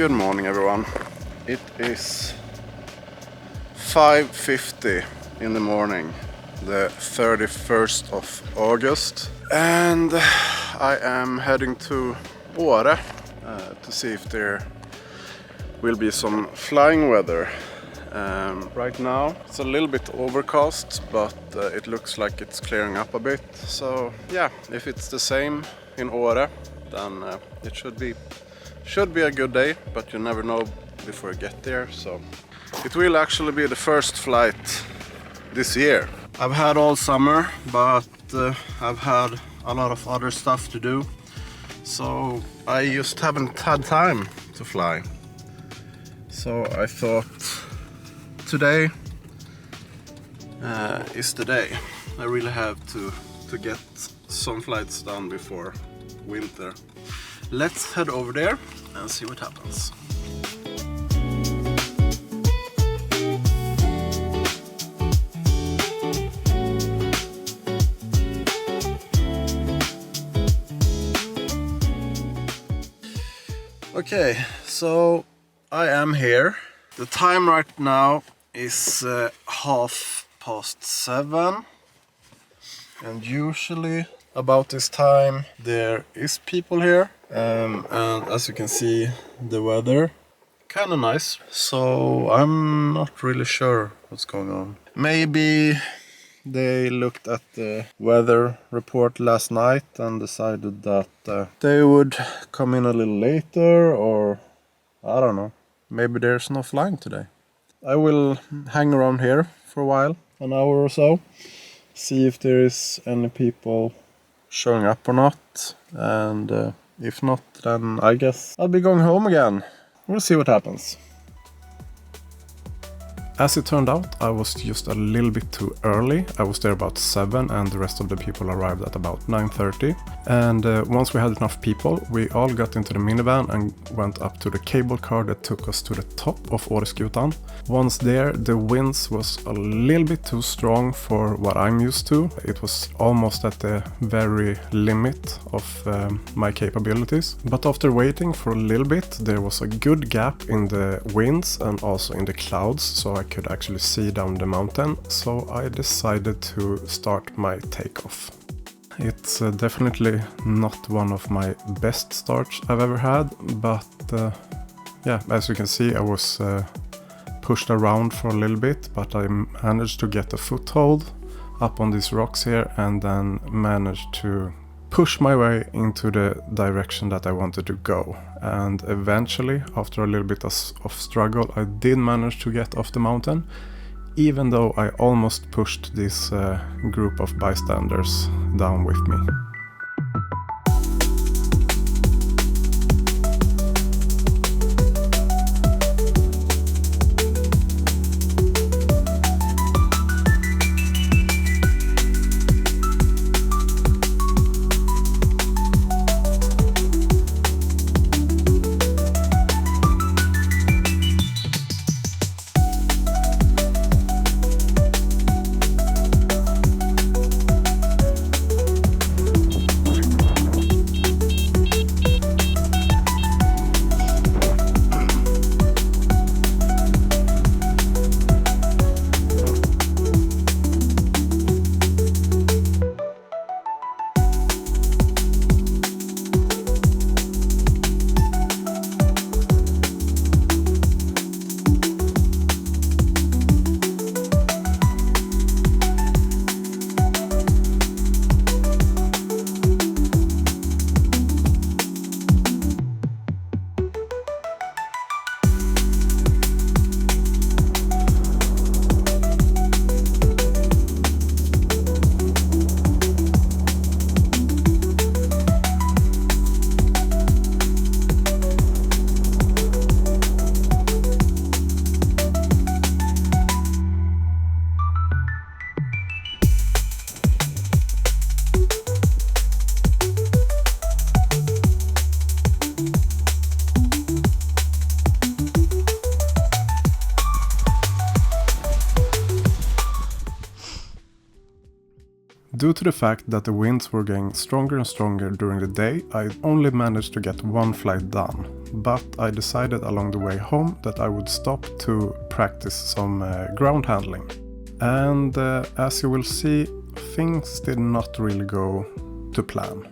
Good morning everyone. It is 5:50 in the morning, the 31st of August, and I am heading to Åre to see if there will be some flying weather. Right now it's a little bit overcast, but it looks like it's clearing up a bit. So yeah, if it's the same in Åre, then it should be a good day, but you never know before you get there. So it will actually be the first flight this year. I've had all summer, but I've had a lot of other stuff to do, so I just haven't had time to fly. So I thought today is the day. I really have to get some flights done before winter. Let's head over there and see what happens. Okay, so I am here. The time right now is 7:30, and usually about this time there is people here, and as you can see, the weather kind of nice, so I'm not really sure what's going on. Maybe they looked at the weather report last night and decided that they would come in a little later, or I don't know, maybe there's no flying today. I will hang around here for a while, an hour or so, see if there is any people showing up or not, and if not, then I guess I'll be going home again. We'll see what happens. As it turned out, I was just a little bit too early. I was there about 7 and the rest of the people arrived at about 9:30. And once we had enough people, we all got into the minivan and went up to the cable car that took us to the top of Åreskutan. Once there, the winds was a little bit too strong for what I'm used to. It was almost at the very limit of my capabilities. But after waiting for a little bit, there was a good gap in the winds and also in the clouds, so I could actually see down the mountain, so I decided to start my takeoff. It's definitely not one of my best starts I've ever had, but yeah, as you can see, I was pushed around for a little bit, but I managed to get a foothold up on these rocks here and then managed to push my way into the direction that I wanted to go. And eventually, after a little bit of struggle, I did manage to get off the mountain, even though I almost pushed this group of bystanders down with me. Due to the fact that the winds were getting stronger and stronger during the day, I only managed to get one flight done. But I decided along the way home that I would stop to practice some ground handling. And as you will see, things did not really go to plan.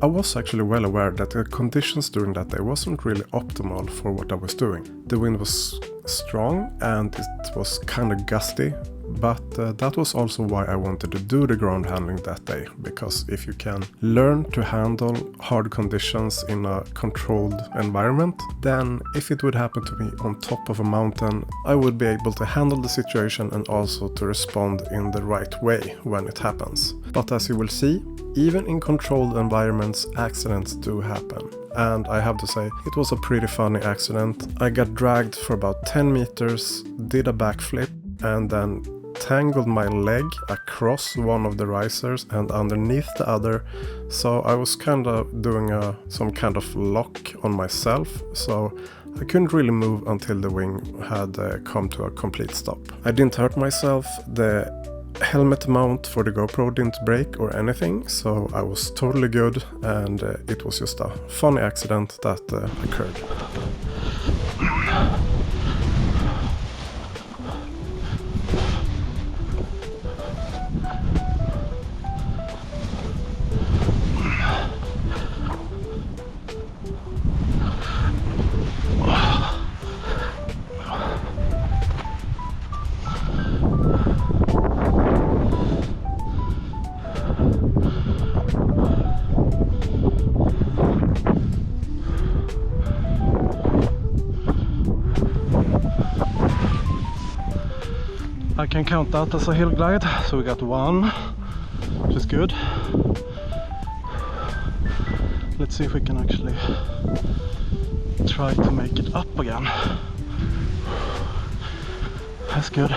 I was actually well aware that the conditions during that day wasn't really optimal for what I was doing. The wind was strong and it was kind of gusty, but that was also why I wanted to do the ground handling that day, because if you can learn to handle hard conditions in a controlled environment, then if it would happen to me on top of a mountain, I would be able to handle the situation and also to respond in the right way when it happens. But as you will see, even in controlled environments, accidents do happen. And I have to say, it was a pretty funny accident. I got dragged for about 10 meters, did a backflip, and then tangled my leg across one of the risers and underneath the other. So I was kind of doing some kind of lock on myself. So I couldn't really move until the wing had come to a complete stop. I didn't hurt myself. The helmet mount for the GoPro didn't break or anything, so I was totally good, and it was just a funny accident that occurred. I can count that as a hill glide, so we got one, which is good. Let's see if we can actually try to make it up again. That's good.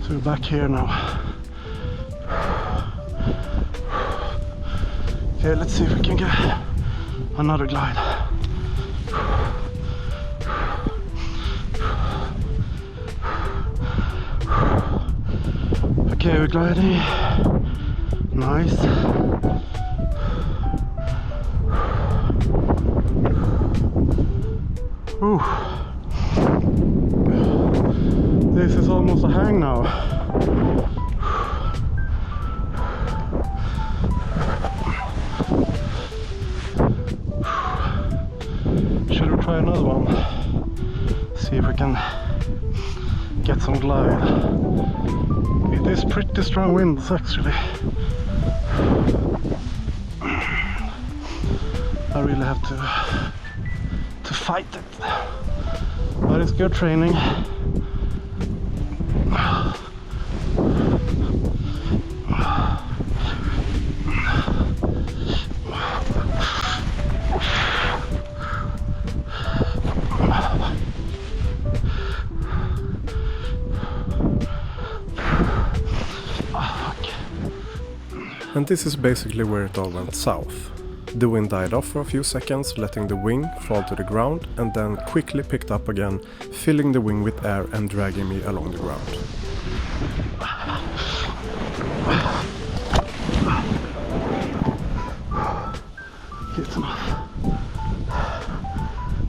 So we're back here now. Okay, let's see if we can get another glide. Okay, we're gliding. Nice. Ooh. This is almost a hang now. Should we try another one? See if we can get some glide. It is pretty strong winds actually. I really have to fight it, but it's good training. And this is basically where it all went south. The wind died off for a few seconds, letting the wing fall to the ground, and then quickly picked up again, filling the wing with air and dragging me along the ground. It's enough.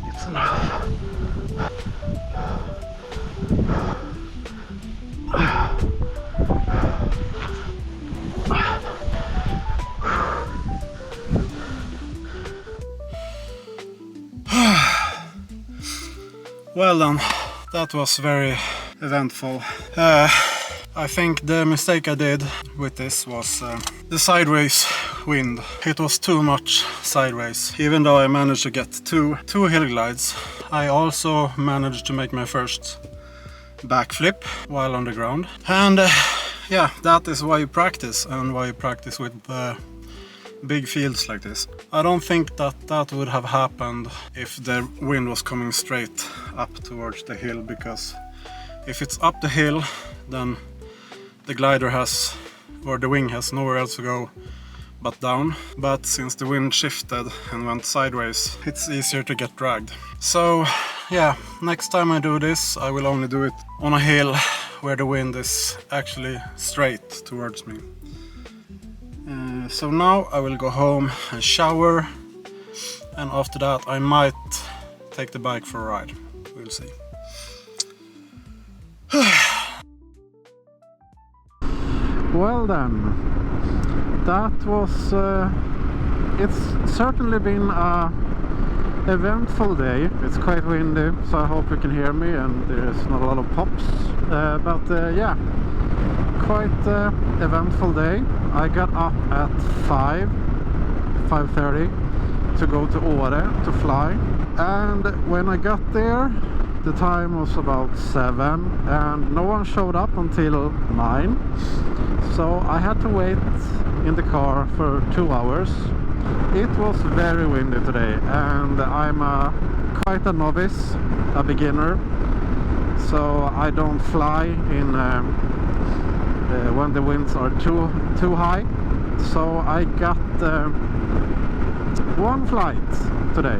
It's enough. Well done. That was very eventful. I think the mistake I did with this was the sideways wind. It was too much sideways. Even though I managed to get two hill glides, I also managed to make my first backflip while on the ground. And yeah, that is why you practice, and why you practice with big fields like this. I don't think that would have happened if the wind was coming straight up towards the hill, because if it's up the hill, then the glider has, or the wing has, nowhere else to go but down. But since the wind shifted and went sideways, it's easier to get dragged. So yeah, next time I do this, I will only do it on a hill where the wind is actually straight towards me. So now I will go home and shower, and after that I might take the bike for a ride. We'll see. Well then, that was it's certainly been a eventful day. It's quite windy, so I hope you can hear me and there's not a lot of pops, but yeah, quite eventful day. I got up at 5:30 to go to Åre to fly, and when I got there the time was about 7 and no one showed up until 9, so I had to wait in the car for 2 hours. It was very windy today, and I'm quite a novice, a beginner, so I don't fly in when the winds are too high. So I got one flight today,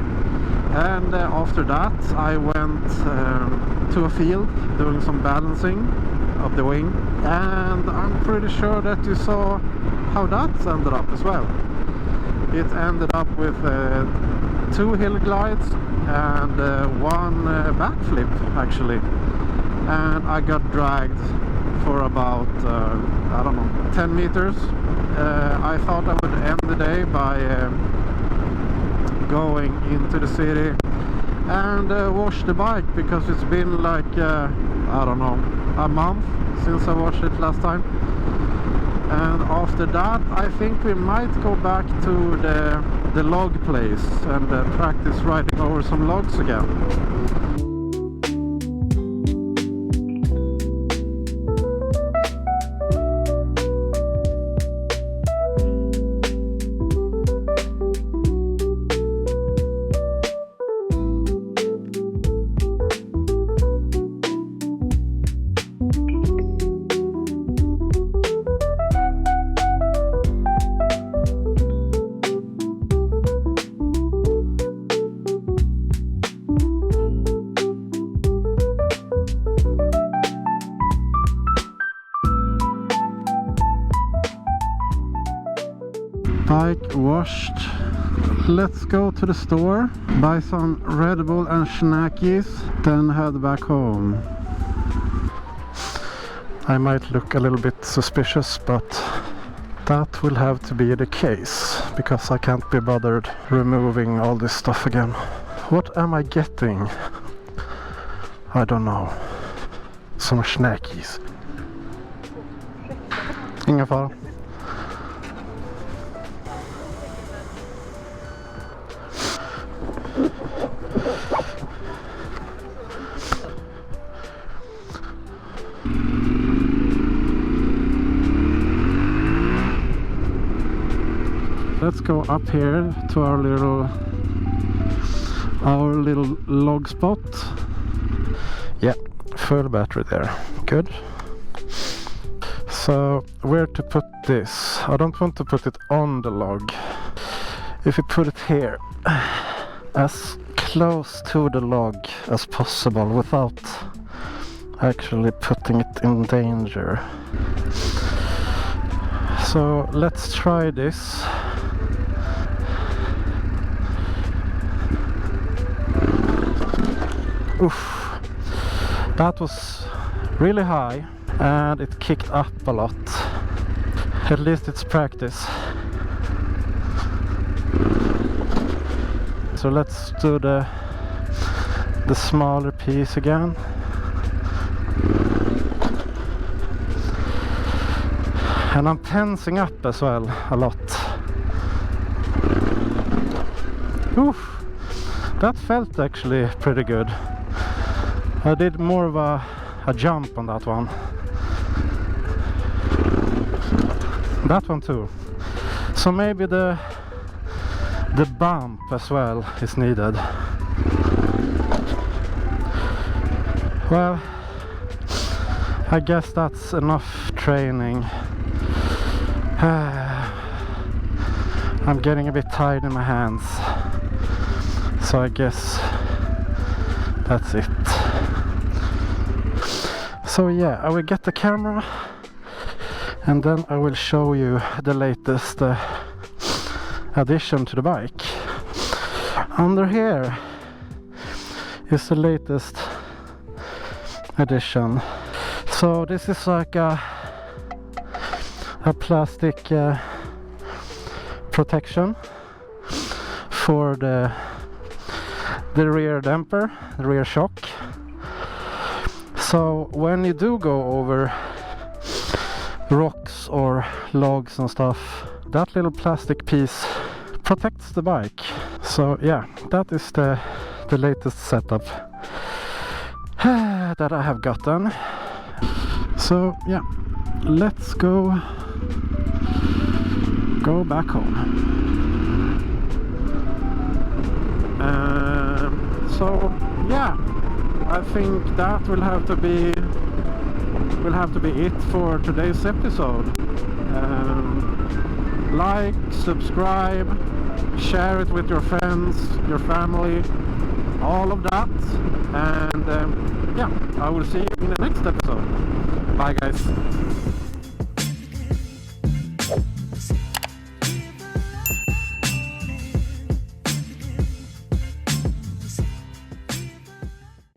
and after that I went to a field doing some balancing of the wing, and I'm pretty sure that you saw how that ended up as well. It ended up with 2 hill glides and 1 backflip actually, and I got dragged for about I don't know, 10 meters. I thought I would end the day by going into the city and wash the bike, because it's been like I don't know, a month since I washed it last time. And after that I think we might go back to the log place and practice riding over some logs again. Bike washed. Let's go to the store, buy some Red Bull and snackies, then head back home. I might look a little bit suspicious, but that will have to be the case, because I can't be bothered removing all this stuff again. What am I getting? I don't know. Some snackies. Inga fara. Let's go up here to our little log spot. Yeah, full battery there. Good. So where to put this? I don't want to put it on the log. If you put it here, as close to the log as possible without actually putting it in danger. So let's try this. Oof, that was really high and it kicked up a lot. At least it's practice. So let's do the smaller piece again. And I'm tensing up as well a lot. Oof, that felt actually pretty good. I did more of a jump on that one. That one too. So maybe the bump as well is needed. Well, I guess that's enough training. I'm getting a bit tired in my hands, so I guess that's it. So yeah, I will get the camera and then I will show you the latest addition to the bike. Under here is the latest addition. So this is like a plastic protection for the rear damper, the rear shock. So when you do go over rocks or logs and stuff, that little plastic piece protects the bike. So yeah, that is the latest setup that I have gotten. So yeah, let's go back home. So yeah, I think that will have to be it for today's episode. Like, subscribe, share it with your friends, your family, all of that. And yeah, I will see you in the next episode. Bye guys.